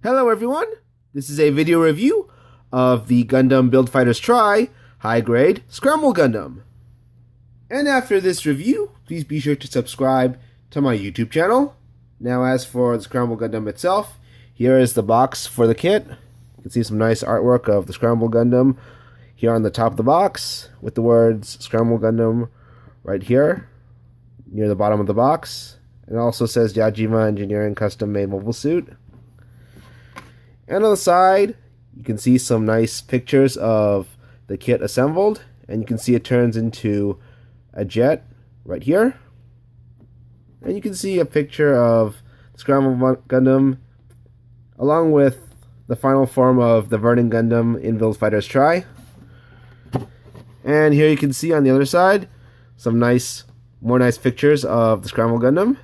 Hello everyone, this is a video review of the Gundam Build Fighters Try High Grade Scramble Gundam. And after this review, please be sure to subscribe to my YouTube channel. Now as for the Scramble Gundam itself, here is the box for the kit. You can see some nice artwork of the Scramble Gundam here on the top of the box with the words Scramble Gundam right here near the bottom of the box. It also says Yajima Engineering Custom Made Mobile Suit. And on the side, you can see some nice pictures of the kit assembled, and you can see it turns into a jet right here. And you can see a picture of the Scramble Gundam along with the final form of the Vernon Gundam in Build Fighters Try. And here you can see on the other side some more nice pictures of the Scramble Gundam.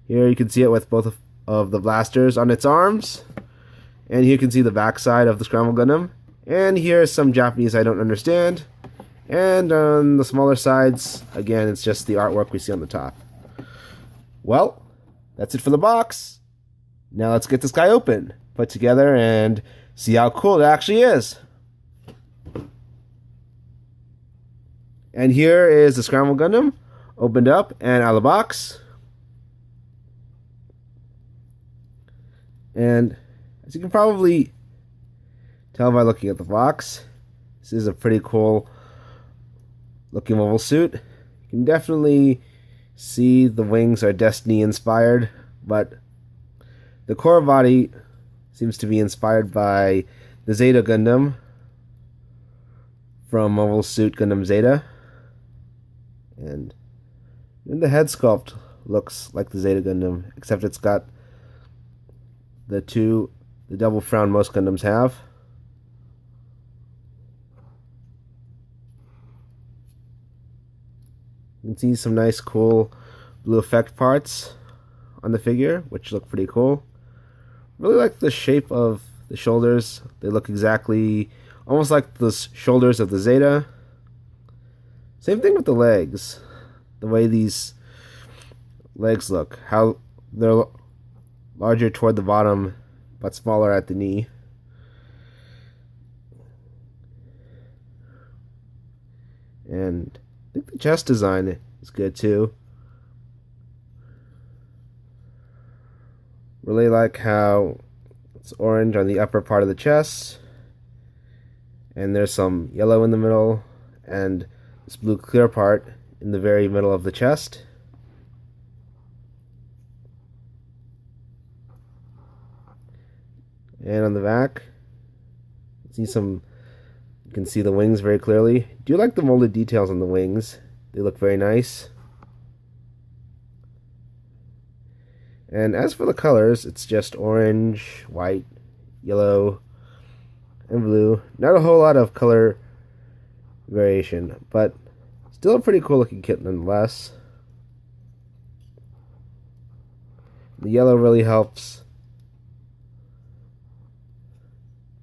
Here you can see it with both of the blasters on its arms. And here you can see the backside of the Scramble Gundam. And here's some Japanese I don't understand. And on the smaller sides, again, it's just the artwork we see on the top. Well, that's it for the box. Now let's get this guy open, put together, and see how cool it actually is. And here is the Scramble Gundam, opened up and out of the box. And as you can probably tell by looking at the box, this is a pretty cool looking mobile suit. You can definitely see the wings are Destiny inspired, but the core body seems to be inspired by the Zeta Gundam from Mobile Suit Gundam Zeta. And the head sculpt looks like the Zeta Gundam, except it's got the double frown most Gundams have. You can see some nice cool blue effect parts on the figure, which look pretty cool. Really like the shape of the shoulders. They look exactly almost like the shoulders of the Zeta. Same thing with the legs. The way these legs look, how they're larger toward the bottom but smaller at the knee. And I think the chest design is good too. Really like how it's orange on the upper part of the chest, and there's some yellow in the middle, and this blue clear part in the very middle of the chest. And on the back, you can see the wings very clearly. Do you like the molded details on the wings? They look very nice. And as for the colors, it's just orange, white, yellow, and blue. Not a whole lot of color variation, but still a pretty cool looking kit nonetheless. The yellow really helps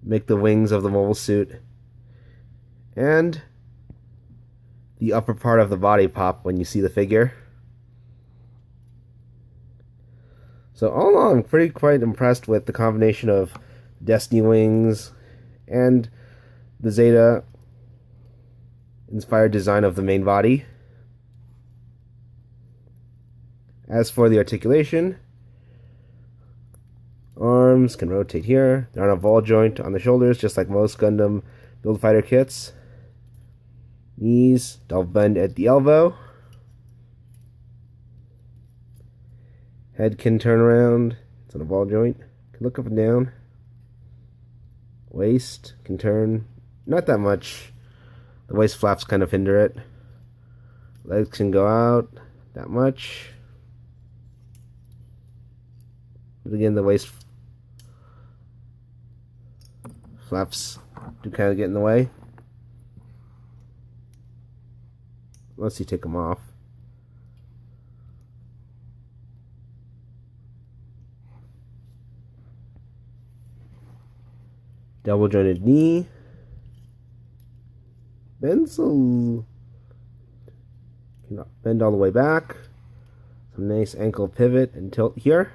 make the wings of the mobile suit and the upper part of the body pop when you see the figure. So all in all, I'm quite impressed with the combination of Destiny wings and the Zeta inspired design of the main body. As for the articulation, arms can rotate here. They're on a ball joint on the shoulders, just like most Gundam Build Fighter kits. Knees, double bend at the elbow. Head can turn around. It's on a ball joint. Can look up and down. Waist can turn. Not that much. The waist flaps kind of hinder it. Legs can go out. That much. But again, the waist flaps do kind of get in the way. Unless you take them off. Double jointed knee. Bends cannot bend all the way back. Some nice ankle pivot and tilt here.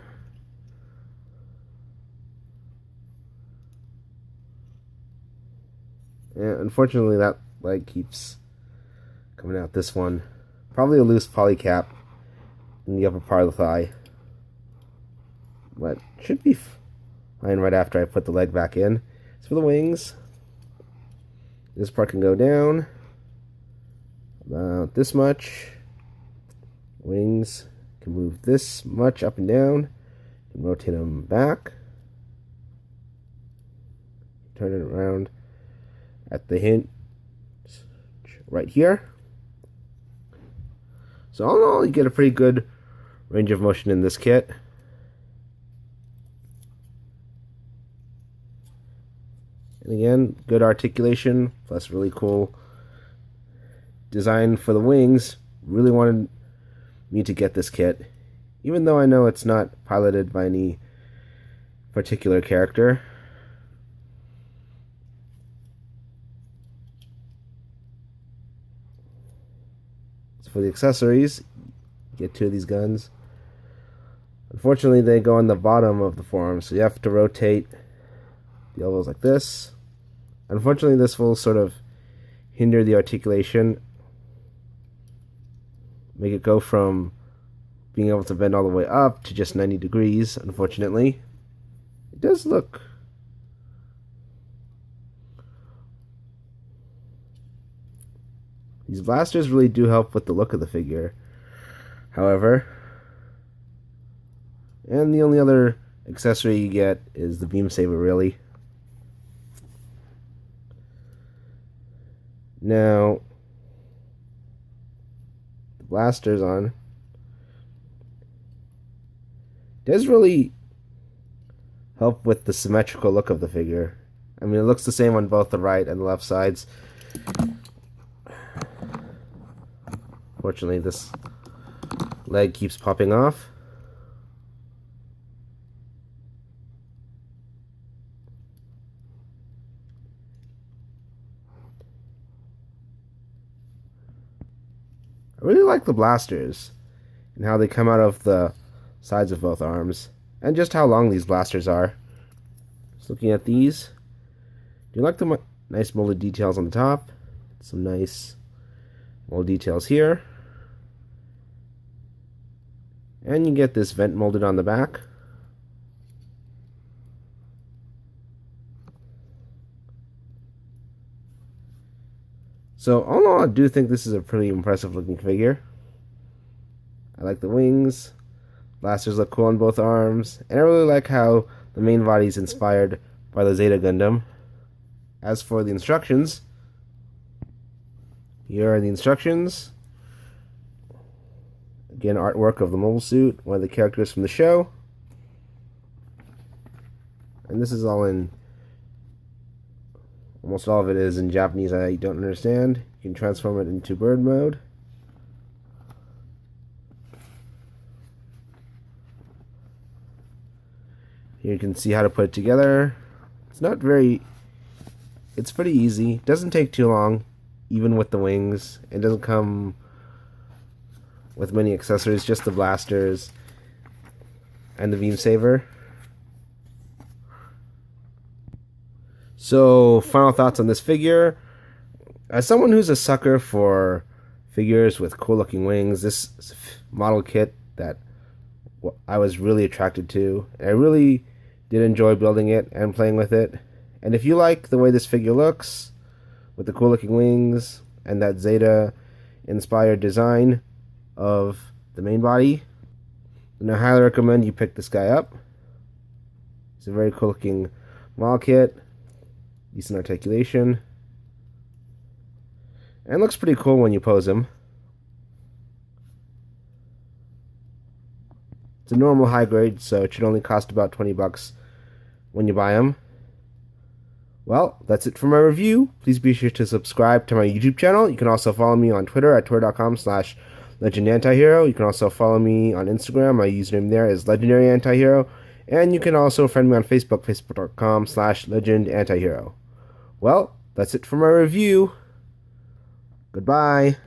And unfortunately, that leg keeps coming out. This one, probably a loose poly cap in the upper part of the thigh, but should be fine right after I put the leg back in. As for the wings, this part can go down about this much. Wings can move this much up and down. You can rotate them back. Turn it around at the hinge right here. So all in all, you get a pretty good range of motion in this kit. And again, good articulation, plus really cool design for the wings. Really wanted me to get this kit, even though I know it's not piloted by any particular character. So for the accessories, you get two of these guns. Unfortunately, they go on the bottom of the forearm, so you have to rotate the elbows like this. Unfortunately, this will sort of hinder the articulation, make it go from being able to bend all the way up to just 90 degrees, unfortunately. It does look these blasters really do help with the look of the figure, however. And the only other accessory you get is the beam saber, really. Now, the blasters on does really help with the symmetrical look of the figure. I mean, it looks the same on both the right and the left sides. Fortunately, this leg keeps popping off. I really like the blasters and how they come out of the sides of both arms, and just how long these blasters are. Just looking at these, do you like the nice molded details on the top? Some nice mold details here, and you get this vent molded on the back. So all in all, I do think this is a pretty impressive looking figure. I like the wings. Blasters look cool on both arms. And I really like how the main body is inspired by the Zeta Gundam. As for the instructions, here are the instructions. Again, artwork of the mobile suit, one of the characters from the show. And this is all in, almost all of it is in Japanese I don't understand. You can transform it into bird mode. Here you can see how to put it together. It's pretty easy. It doesn't take too long, even with the wings. It doesn't come with many accessories, just the blasters and the beam saber. So, final thoughts on this figure. As someone who's a sucker for figures with cool looking wings, this is a model kit that I was really attracted to. I really did enjoy building it and playing with it. And if you like the way this figure looks, with the cool looking wings and that Zeta inspired design of the main body, then I highly recommend you pick this guy up. It's a very cool looking model kit, decent articulation, and looks pretty cool when you pose him. It's a normal high grade, so it should only cost about $20 when you buy them. Well, that's it for my review. Please be sure to subscribe to my YouTube channel. You can also follow me on Twitter at twitter.com/legendantihero. You can also follow me on Instagram. My username there is legendaryantihero. And you can also friend me on Facebook, facebook.com/legendantihero. Well, that's it for my review. Goodbye.